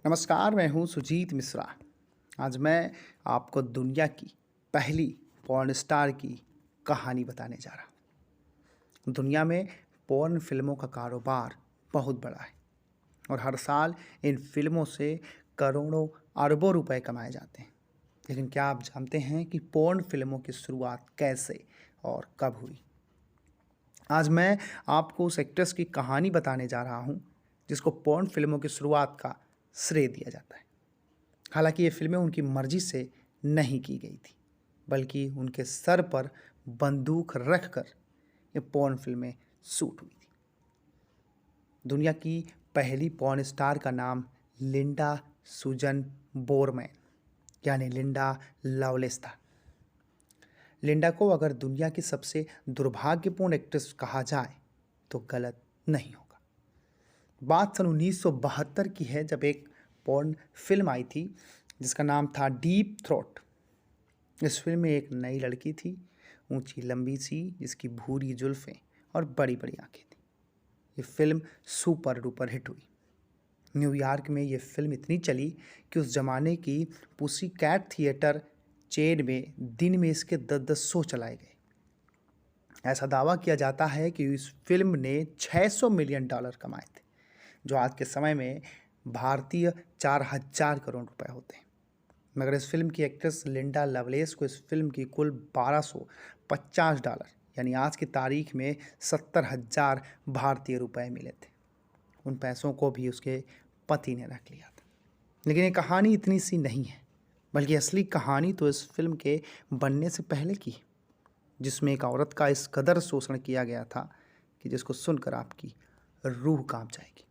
नमस्कार, मैं हूँ सुजीत मिश्रा। आज मैं आपको दुनिया की पहली पॉर्न स्टार की कहानी बताने जा रहा हूँ। दुनिया में पॉर्न फिल्मों का कारोबार बहुत बड़ा है और हर साल इन फिल्मों से करोड़ों अरबों रुपए कमाए जाते हैं। लेकिन क्या आप जानते हैं कि पॉर्न फिल्मों की शुरुआत कैसे और कब हुई? आज मैं आपको उस एक्ट्रेस की कहानी बताने जा रहा हूँ जिसको पॉर्न फिल्मों की शुरुआत का श्रेय दिया जाता है। हालांकि ये फिल्में उनकी मर्जी से नहीं की गई थी, बल्कि उनके सर पर बंदूक रखकर ये पॉर्न फिल्में शूट हुई थी। दुनिया की पहली पॉर्न स्टार का नाम लिंडा सुजन बोरमैन यानी लिंडा लवलेस था। लिंडा को अगर दुनिया की सबसे दुर्भाग्यपूर्ण एक्ट्रेस कहा जाए तो गलत नहीं होगा। बात सन 1972 की है, जब एक पॉर्न फिल्म आई थी जिसका नाम था डीप थ्रोट। इस फिल्म में एक नई लड़की थी, ऊंची लंबी सी, जिसकी भूरी जुल्फ़ें और बड़ी बड़ी आंखें थी। ये फिल्म सुपर डुपर हिट हुई। न्यूयॉर्क में ये फिल्म इतनी चली कि उस जमाने की पुसी कैट थिएटर चेन में दिन में इसके 10-10 शो चलाए गए। ऐसा दावा किया जाता है कि इस फिल्म ने $600 मिलियन कमाए थे, जो आज के समय में भारतीय 4000 करोड़ रुपए होते हैं। मगर इस फिल्म की एक्ट्रेस लिंडा लवलेस को इस फिल्म की कुल $1250 यानी आज की तारीख में 70,000 भारतीय रुपए मिले थे। उन पैसों को भी उसके पति ने रख लिया था। लेकिन ये कहानी इतनी सी नहीं है, बल्कि असली कहानी तो इस फिल्म के बनने से पहले की है, जिसमें एक औरत का इस कदर शोषण किया गया था कि जिसको सुनकर आपकी रूह कांप जाएगी।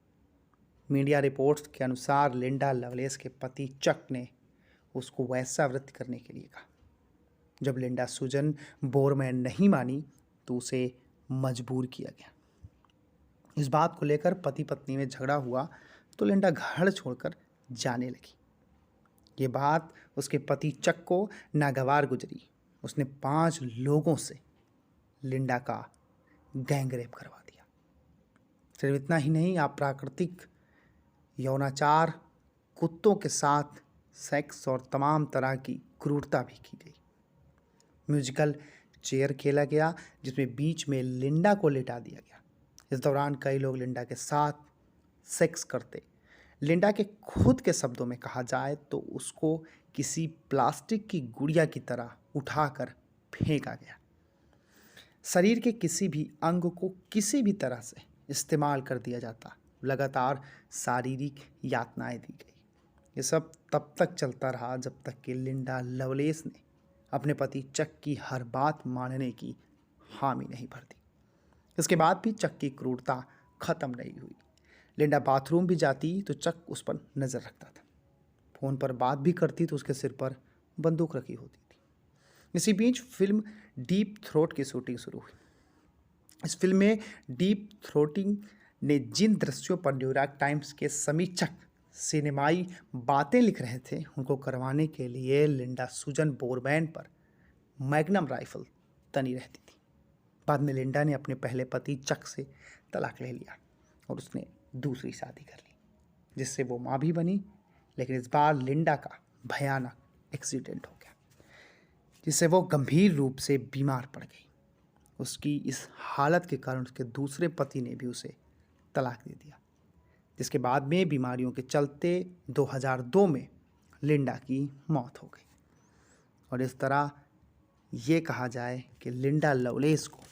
मीडिया रिपोर्ट्स के अनुसार लिंडा लवलेस के पति चक ने उसको वैश्यावृत्ति करने के लिए कहा। जब लिंडा सुजन बोरमैन नहीं मानी तो उसे मजबूर किया गया। इस बात को लेकर पति पत्नी में झगड़ा हुआ तो लिंडा घर छोड़कर जाने लगी। ये बात उसके पति चक को नागवार गुजरी। उसने 5 लोगों से लिंडा का गैंग रेप करवा दिया। सिर्फ इतना ही नहीं, अप्राकृतिक यौनाचार, कुत्तों के साथ सेक्स और तमाम तरह की क्रूरता भी की गई। म्यूजिकल चेयर खेला गया जिसमें बीच में लिंडा को लिटा दिया गया। इस दौरान कई लोग लिंडा के साथ सेक्स करते। लिंडा के खुद के शब्दों में कहा जाए तो उसको किसी प्लास्टिक की गुड़िया की तरह उठाकर फेंका गया। शरीर के किसी भी अंग को किसी भी तरह से इस्तेमाल कर दिया जाता। लगातार शारीरिक यातनाएं दी गई। ये सब तब तक चलता रहा जब तक कि लिंडा लवलेस ने अपने पति चक की हर बात मानने की हामी नहीं भर दी। इसके बाद भी चक की क्रूरता खत्म नहीं हुई। लिंडा बाथरूम भी जाती तो चक उस पर नज़र रखता था। फ़ोन पर बात भी करती तो उसके सिर पर बंदूक रखी होती थी। इसी बीच फिल्म डीप थ्रोट की शूटिंग शुरू हुई। इस फिल्म में डीप थ्रोटिंग ने जिन दृश्यों पर न्यूयॉर्क टाइम्स के समीक्षक सिनेमाई बातें लिख रहे थे, उनको करवाने के लिए लिंडा सुजन बोरमैन पर मैग्नम राइफल तनी रहती थी। बाद में लिंडा ने अपने पहले पति चक से तलाक ले लिया और उसने दूसरी शादी कर ली, जिससे वो माँ भी बनी। लेकिन इस बार लिंडा का भयानक एक्सीडेंट हो गया, जिससे वो गंभीर रूप से बीमार पड़ गई। उसकी इस हालत के कारण उसके दूसरे पति ने भी उसे तलाक दे दिया, जिसके बाद में बीमारियों के चलते 2002 में लिंडा की मौत हो गई। और इस तरह ये कहा जाए कि लिंडा लवलेस को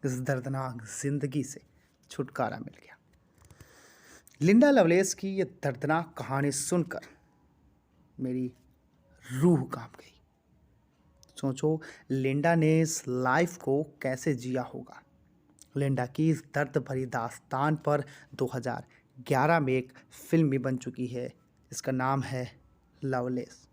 इस दर्दनाक जिंदगी से छुटकारा मिल गया। लिंडा लवलेस की ये दर्दनाक कहानी सुनकर मेरी रूह कांप गई। सोचो, लिंडा ने इस लाइफ को कैसे जिया होगा। लिंडा की इस दर्द भरी दास्तान पर 2011 में एक फिल्म भी बन चुकी है, जिसका नाम है लवलेस।